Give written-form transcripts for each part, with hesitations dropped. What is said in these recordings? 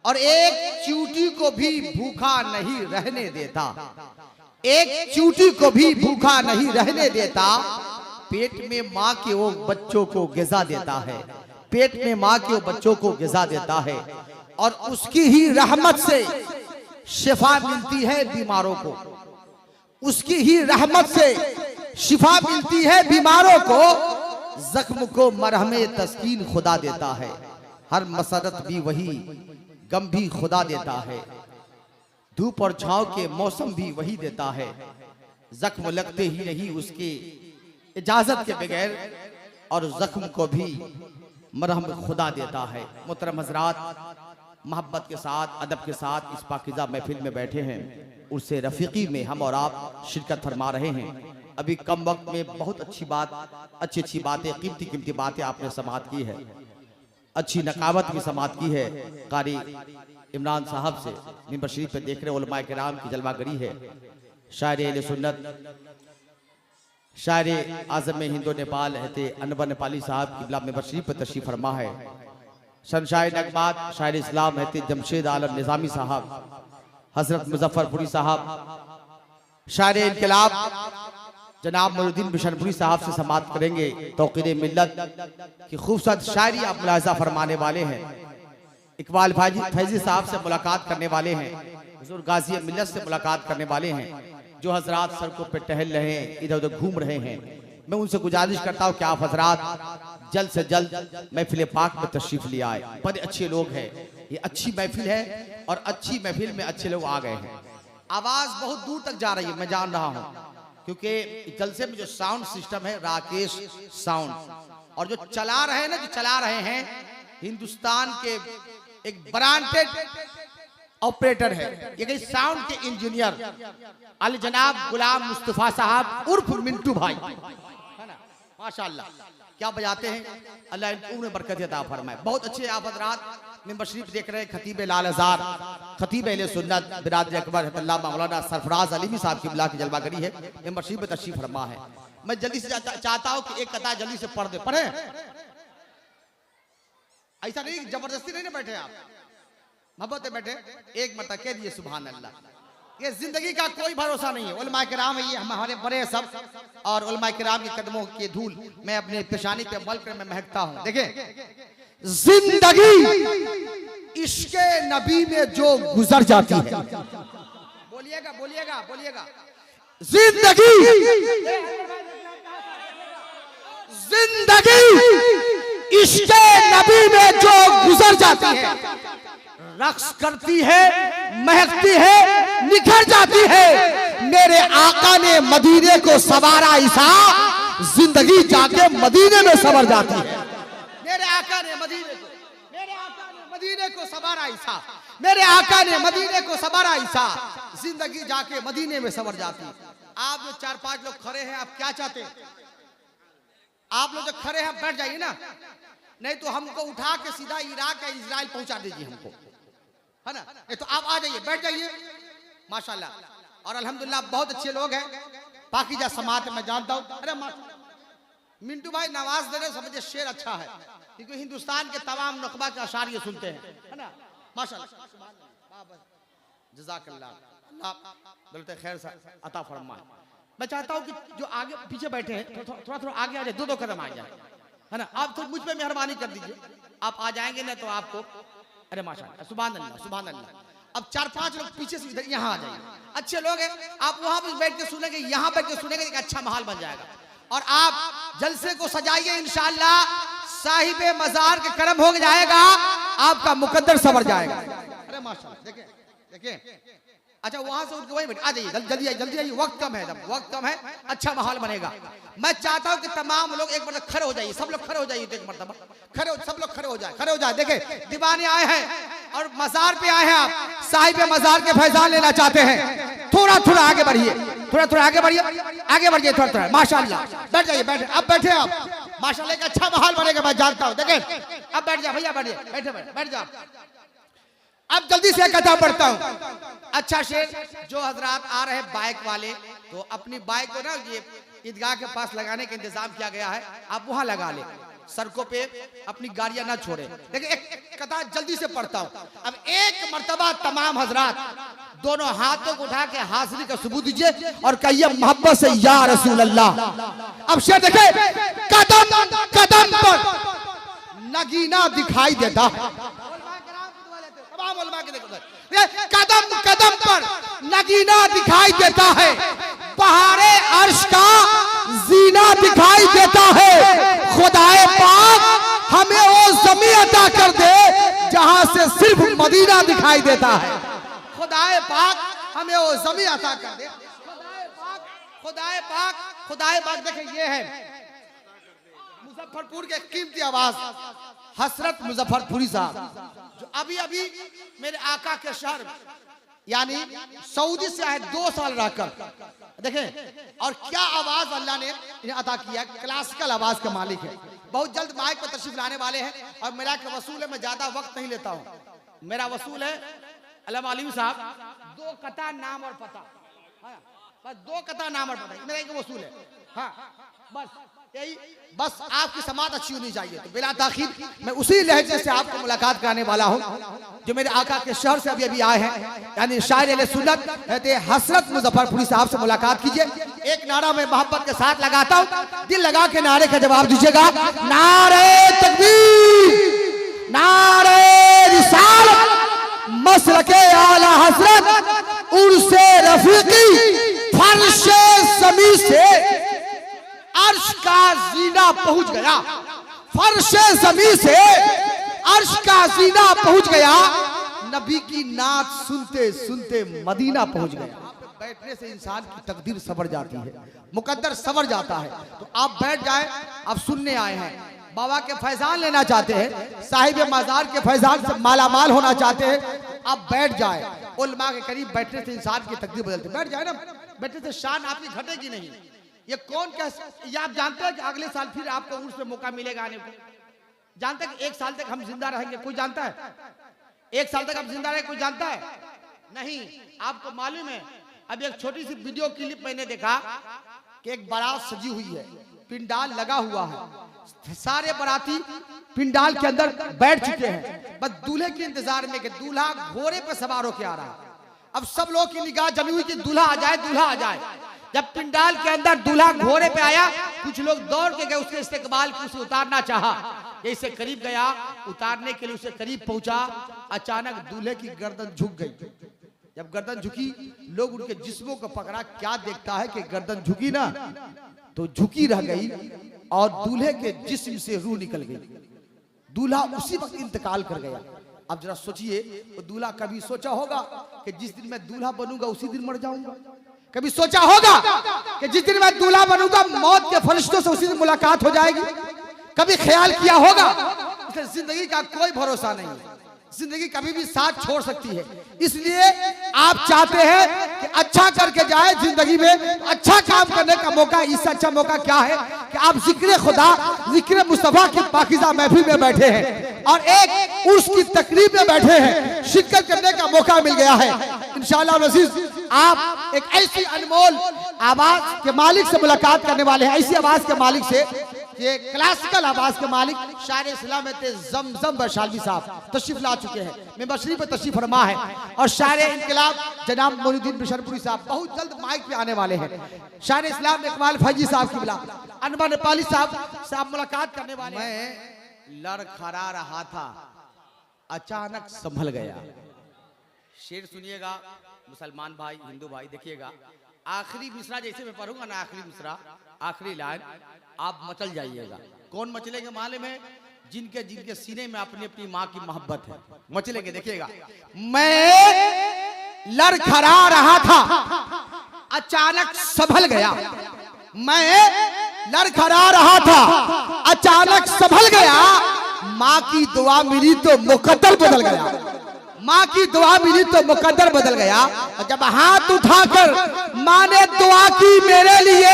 और एक चींटी को भी भूखा नहीं रहने देता, एक चींटी को भी भूखा नहीं रहने देता। पेट में माँ के वो बच्चों को ग़िज़ा देता है, पेट में माँ के वो बच्चों को ग़िज़ा देता है, और उसकी ही रहमत से शिफा मिलती है बीमारों को, उसकी ही रहमत से शिफा मिलती है बीमारों को। जख्म को मरहमे तस्कीन खुदा देता है, हर मसरत भी वही, गम भी खुदा देता है। धूप और छांव के मौसम भी वही देता है, जख्म लगते ही नहीं उसके इजाजत के बगैर, और जख्म को भी मरहम खुदा देता है। मोहतरम हजरात, मोहब्बत के साथ, अदब के साथ इस पाकीज़ा महफिल में बैठे हैं, उससे रफ़ीकी में हम और आप शिरकत फरमा रहे हैं। अभी कम वक्त में बहुत अच्छी बात, अच्छी अच्छी बातें, कीमती कीमती बातें आपने समाअत की है, अच्छी नकावत भी समाअत की है। कारी इमरान साहब से मिंबर शरीफ पे देख रहे उलमाए किराम की जलवागरी है। शायर अहले सुन्नत, शायर आज़म में हिंदो नेपाल रहते अनवर नेपाली साहब किबला मिंबर शरीफ पे तशरीफ फरमा है। शमशायर नगमात शायर इस्लाम रहते जमशेद आलम निज़ामी साहब, हजरत मुजफ्फरपुरी साहब, शायर इनकलाब जनाब मोइनुद्दीन बिशनपुरी साहब से समाअत करेंगे। तौक़ीर मिल्लत की खूबसूरत शायरी आप मुलाहिज़ा फरमाने वाले हैं। इकबाल फैजी साहब से मुलाकात करने वाले हैं, हुज़ूर गाज़ी मिल्लत से मुलाकात करने वाले हैं। जो हजरात सड़कों पर टहल रहे हैं, इधर उधर घूम रहे हैं, मैं उनसे गुजारिश करता हूँ कि आप हजरात जल्द से जल्द महफिल पाक में तशरीफ ले आए। बड़े अच्छे लोग हैं, ये अच्छी महफिल है और अच्छी महफिल में अच्छे लोग आ गए हैं। आवाज़ बहुत दूर तक जा रही है, मैं जान रहा हूँ, क्योंकि जलसे में जो साउंड सिस्टम है राकेश साउंड, और जो चला रहे हैं ना, जो चला रहे हैं हिंदुस्तान के एक ब्रांडेड ऑपरेटर है, ये कहीं साउंड के इंजीनियर अल जनाब गुलाम मुस्तफा साहब उर्फ मिंटू भाई, है ना, माशाल्लाह क्या बजाते हैं। अल्लाह इनको उन्हें बरकत अता फरमाए। बहुत अच्छे आप हज़रात मिंबर शरीफ देख रहे हैं। खतीब लाल अज़ार, खतीब अहले सुन्नत बिरादर अकबर रहमतुल्लाह मौलाना सरफराज अलीमी साहब की बिला की जलवागरी है, मिंबर शरीफ में तशरीफ फरमा है। मैं जल्दी से चाहता हूँ कि एक कथा जल्दी से पढ़ दे, पढ़े, ऐसा नहीं जबरदस्ती नहीं ना बैठे आप, मोहब्बत में बैठे, एक मरतबा कह दिए सुभान अल्लाह। ये जिंदगी का कोई भरोसा नहीं है। उलमाए किराम है, ये हमारे बड़े सब, और उलमाए किराम के कदमों की धूल मैं अपने पेशानी पे मल कर मैं महकता हूँ। देखें, जिंदगी इश्क़े नबी में जो गुजर जाती है, बोलिएगा बोलिएगा बोलिएगा, जिंदगी इश्क़े नबी में जो गुजर जाती है, रक्स करती है, महकती है, निखर जाती है। मेरे आका ने मदीने को सवारा ईसा, जिंदगी जाके मदीने में सवर जाती है। मेरे आका ने मदीने को, मेरे आका ने मदीने को सवारा ईसा, मेरे आका ने मदीने को सवारा ईसा, जिंदगी जाके मदीने में सवर जाती है। आप जो 4-5 लोग खड़े हैं, आप क्या चाहते हैं? आप लोग जो खड़े हैं बैठ जाइए ना, नहीं तो हमको उठा के सीधा इराक या इजराइल पहुंचा दीजिए हमको, है ना। तो आप आ जाइए, बैठ जाइए, माशाल्लाह। और अल्हम्दुलिल्लाह बहुत अच्छे लोग हैं, पाकीज़ा समात मैं जानता हूँ। अरे मिंटू भाई नवाज दे रहे, समझे शेर अच्छा है, क्योंकि हिंदुस्तान के तमाम नकबा के अशार ये सुनते हैं, है ना, माशाल्लाह, जज़ाकल्लाह, अल्लाह दौलत खैर से अता फरमाए। मैं चाहता हूँ कि जो आगे पीछे बैठे हैं थोड़ा थोड़ा आगे आ जाए, 2-2 कदम आ जाए, है ना। आप तो मुझ पे मेहरबानी कर दीजिए, आप आ जाएंगे ना तो आपको, अरे माशाल्लाह, सुभान अल्लाह सुभान अल्लाह। अब 4-5 लोग पीछे से इधर यहाँ आ जाइए, अच्छे लोग हैं, आप वहां पर बैठ के सुनेंगे, यहाँ बैठ के सुनेंगे, एक अच्छा माहौल बन जाएगा। और आप जलसे को सजाइए, इंशाअल्लाह साहिबे मजार के करम हो जाएगा, आपका मुकद्दर सवर जाएगा। अरे माशाल्लाह, देखें देखें, अच्छा वहां से उनके वहीं बैठ आ जाइए, जल्दी आइए, जल्दी आइए, वक्त कम है, वक्त कम है, अच्छा माहौल बनेगा। मैं चाहता हूँ कि तमाम लोग एक बार खड़े हो जाइए, सब लोग खड़े हो जाइए, एक मरतबा खड़े हो, सब लोग खड़े हो जाए, खड़े हो जाए। देखे दीवाने आए हैं और मजार पे आए हैं, आप साहिब मजार के फैजान लेना चाहते हैं, थोड़ा थोड़ा आगे बढ़िए, थोड़ा थोड़ा आगे बढ़िए, आगे बढ़िए थोड़ा थोड़ा, माशाल्लाह। बैठ जाइए, बैठे, अब बैठे आप, माशाल्लाह एक अच्छा माहौल बनेगा, मैं जानता हूँ। देखे अब बैठ जाए भैया, बैठिए, बैठे बैठ जाओ। अब जल्दी से कथा पढ़ता हूँ। अच्छा शेर, जो हजरात आ रहे हैं बाइक वाले, तो अपनी बाइक को ना ये ईदगाह के पास लगाने का इंतजाम किया गया है, आप वहां लगा ले। सड़कों पे अपनी गाड़ियां ना छोड़े। लेकिन एक कथा जल्दी से पढ़ता हूं। अब एक मर्तबा तमाम हजरात दोनों हाथों को उठा के हाजिरी का सबूत दीजिए और कहिए मोहब्बत से या रसूल अल्लाह। अब शेर देखे, कदम कदम पर नगीना दिखाई देता है, कदम कदम पर नगीना दिखाई देता है, पहाड़े अर्श का जीना दिखाई देता है। खुदाए पाक हमें वो ज़मीन अता कर दे जहां से सिर्फ मदीना दिखाई देता है। खुदाए पाक हमें वो ज़मीन अता कर दे। खुदाए पाक, खुदाए पाक, खुदाए पाक। देखें ये है मुजफ्फरपुर के कीमती आवाज हसरत मुजफ्फरपुरी साहब, जो अभी अभी मेरे आका के शहर यानी सऊदी से आए 2 साल रहकर। देखें और क्या आवाज अल्लाह ने इन्हें अता किया। क्लासिकल आवाज के मालिक है। बहुत जल्द माइक पर तशरीफ लाने वाले हैं और मेरा एक वसूल है, मैं ज्यादा वक्त नहीं लेता हूं। मेरा वसूल है अल्लामा अली साहब 2 कता नाम और पता, बस 2 कता नाम और पता, मेरा एक वसूल है। हाँ बस यही, बस आपकी समात अच्छी होनी चाहिए। तो बिला ताखीर मैं उसी लहजे से आपको मुलाकात कराने वाला हूं जो मेरे आका के शहर से अभी अभी आए हैं, यानी शायर अहले सुन्नत कहते हैं हसरत मुजफ्फरपुरी साहब से मुलाकात कीजिए। एक नारा मैं मोहब्बत के साथ लगाता हूं, दिल लगा के नारे का जवाब दीजिएगा। नारे तकबीर, नारे रिसालत, मसलके आला हजरत उर्से रफीकी, फर्शे ज़मीन से अर्श का जीना पहुंच गया। फर्शे ज़मीन से अर्श का जीना पहुंच गया। नबी की नात सुनते सुनते मदीना पहुंच गया। बैठने से इंसान की तकदीर सवर जाती है, मुकद्दर सवर जाता है। तो आप बैठ जाए। अब सुनने आए हैं, बाबा के फैजान लेना चाहते हैं, साहिब मजार के फैजान से मालामाल होना चाहते हैं, आप बैठ जाए। उलमा के करीब बैठने से इंसान की तकदीर बदलती। बैठ जाए ना, बैठने से शान आपकी घटेगी नहीं। ये कौन ये आप जानते हैं कि अगले साल फिर आपको उर्स पे मौका मिलेगा आने को? जानते हैं कि 1 साल तक हम जिंदा रहेंगे? कोई जानता है 1 साल तक हम जिंदा रहेंगे? कोई जानता है? नहीं। आपको मालूम है, अभी एक छोटी सी वीडियो क्लिप मैंने देखा कि एक बारात सजी हुई है, पिंडाल लगा हुआ है, सारे बाराती पिंडाल के अंदर बैठ चुके हैं, बस दूल्हे के इंतजार में कि दूल्हा घोड़े पर सवार होकर आ रहा है। अब सब लोग की निगाह जमी हुई कि दूल्हा आ जाए, दूल्हा आ जाए। जब पिंडाल के अंदर दूल्हा घोड़े पे आया, कुछ लोग दौड़ के गए उसके इस्तेकबाल की, उसे उतारना चाहा। जैसे करीब गया उतारने के लिए, उसे करीब पहुंचा, अचानक दूल्हे की गर्दन झुक गई। जब गर्दन झुकी, लोग उनके जिस्मों को पकड़ा, क्या देखता है कि गर्दन झुकी ना तो झुकी रह गई और दूल्हे के जिस्म से रूह निकल गई। दूल्हा उसी वक्त इंतकाल कर गया। अब जरा सोचिए, वो दूल्हा कभी सोचा होगा कि जिस दिन मैं दूल्हा बनूंगा उसी दिन मर जाऊंगा? कभी सोचा होगा कि जिस दिन मैं दूल्हा बनूंगा मौत के फरिश्तों से उसी दिन मुलाकात हो जाएगी? कभी ख्याल किया होगा? जिंदगी का कोई भरोसा नहीं है, जिंदगी कभी भी साथ छोड़ सकती है। इसलिए आप चाहते हैं कि अच्छा करके जाए जिंदगी में, अच्छा काम करने का मौका, इससे अच्छा मौका क्या है कि आप जिक्र खुदा, जिक्र मुस्तफा की पाकीज़ा महफिल में बैठे हैं और एक उसकी तकरीब में बैठे हैं, शिरकत करने का मौका मिल गया है। इंशाअल्लाह अज़ीज़ आप एक ऐसी अनमोल आवाज के मालिक से मुलाकात करने वाले हैं, ऐसी आवाज के मालिक से, ये क्लासिकल आवाज के मालिक शायर इस्लाम ज़मज़म वैशाली साहब तशरीफ ला चुके हैं, मेंबरशिप पर तशरीफ फरमा है। और शायर इनकलाब जनाब मोइनुद्दीन बिशनपुरी साहब बहुत जल्द माइक पे आने वाले हैं। शायर इस्लाम इकबाल फैजी साहब की बिला अनवर नेपाली साहब मुलाकात करने वाले। मैं लड़खड़ा रहा था, अचानक संभल गया। शेर सुनिएगा मुसलमान भाई, हिंदू भाई, देखिएगा। आखिरी मिसरा जैसे मैं पढ़ूंगा ना, आखिरी मिसरा, आखिरी लाइन, आप मचल जाइएगा। कौन मचलेंगे मालूम है? जिनके जिनके सीने में अपनी अपनी माँ की मोहब्बत है, मचलेंगे। देखिएगा। मैं लड़खड़ा रहा था, अचानक संभल गया। मैं लड़खड़ा रहा था, अचानक संभल गया। माँ की दुआ मिली तो मुकद्दर बदल गया। माँ की दुआ मिली तो मुकद्दर बदल गया। और जब हाथ उठाकर माँ ने दुआ की मेरे लिए,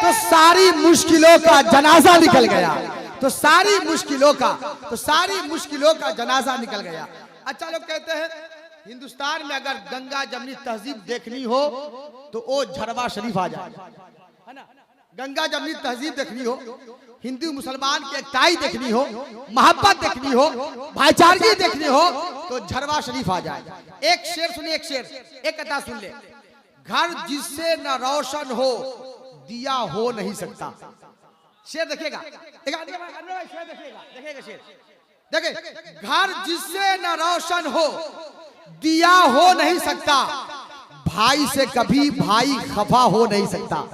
तो सारी मुश्किलों का जनाजा निकल गया। तो सारी मुश्किलों का जनाजा निकल गया। अच्छा, लोग कहते हैं हिंदुस्तान में अगर गंगा जमनी तहजीब देखनी हो तो वो झरवा शरीफ आ जाए, है ना? गंगा जमनी तहजीब देखनी हो, हिंदू मुसलमान की एकताई देखनी हो, मोहब्बत देखनी हो, भाईचारगी देखनी हो, तो झरवा शरीफ आ जाए। एक शेर सुनिए, एक शेर, एक कथा सुन ले। घर जिससे न रोशन हो दिया हो नहीं सकता। शेर देखिएगा, देखिएगा शेर, देखिए, घर जिससे न रोशन हो दिया हो नहीं सकता, भाई से कभी भाई खफा हो नहीं सकता।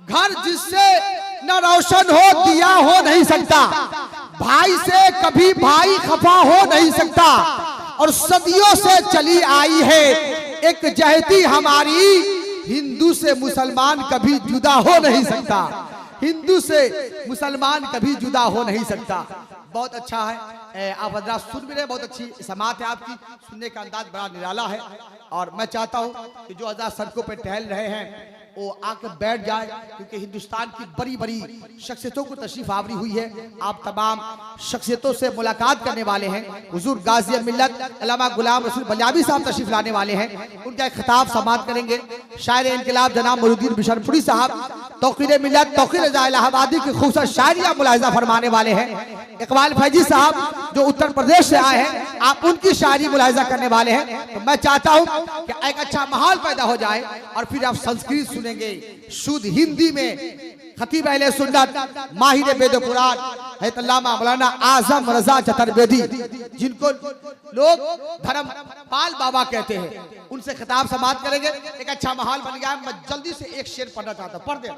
घर जिससे न रोशन हो दिया हो नहीं सकता, भाई से कभी भाई खफा हो नहीं सकता। और सदियों से चली आई है एक जहती हमारी, हिंदू से मुसलमान कभी जुदा हो नहीं सकता। हिंदू से मुसलमान कभी जुदा हो नहीं सकता। बहुत अच्छा है, आप हजरात सुन भी रहे, बहुत अच्छी समात है आपकी, सुनने का अंदाज बड़ा निराला है। और मैं चाहता हूं कि जो हजरात सड़कों पे टहल रहे हैं वो आकर बैठ जाए, क्योंकि हिंदुस्तान की बड़ी बड़ी शख्सियतों को तशरीफ आवरी हुई है। आप तमाम शख्सियतों से मुलाकात करने वाले हैं। हुजूर गाजी मिल्लत अल्लामा गुलाम रसूल बलियाबी साहब तशरीफ लाने वाले हैं, उनका एक खिताब समाप्त करेंगे। शायर इनकलाब जनाब मोइनुद्दीन बिशनपुरी साहब तौकीर मिल्लत तौकीर रज़ा इलाहाबादी की खूबसूरत शायरिया मुलाहिजा फरमाने वाले हैं। इकबाल फैजी साहब जो उत्तर प्रदेश से आए हैं, आप उनकी शायरी मुलाहिजा करने वाले हैं। तो मैं चाहता हूं कि एक अच्छा माहौल पैदा हो जाए और फिर आप संस्कृत सुनेंगे शुद्ध हिंदी में। खतीब अहले सुन्नत माहिर बेद कुरान हज़रत अल्लामा मौलाना आजम रजा चतुर्वेदी, जिनको लोग धर्मपाल बाबा कहते हैं, उनसे खिताब समाप्त करेंगे। एक अच्छा माहौल बन गया। मैं जल्दी से एक शेर पढ़ना चाहता हूं, पढ़ दे।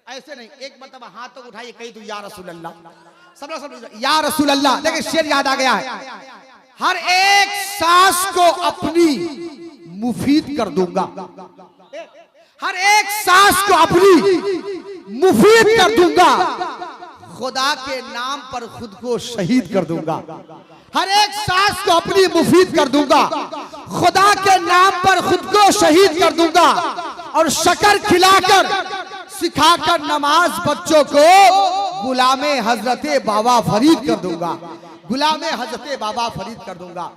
ऐसे नहीं, एक मतलब हाथ तो उठाइए, कहीं तो या रसूल अल्लाह, सब या रसूल अल्लाह। देखिए शेर याद आ गया है। हर एक सांस को अपनी मुफीद कर दूंगा, हर एक सांस को अपनी मुफीद कर दूंगा, खुदा के नाम पर खुद को शहीद कर दूंगा। हर एक सांस को अपनी मुफीद कर दूंगा, खुदा के नाम पर खुद को शहीद कर दूंगा। और शकर खिलाकर सिखाकर नमाज बच्चों को गुलामे हजरते बाबा फरीद कर दूंगा, गुलामे हजरते बाबा फरीद कर दूंगा।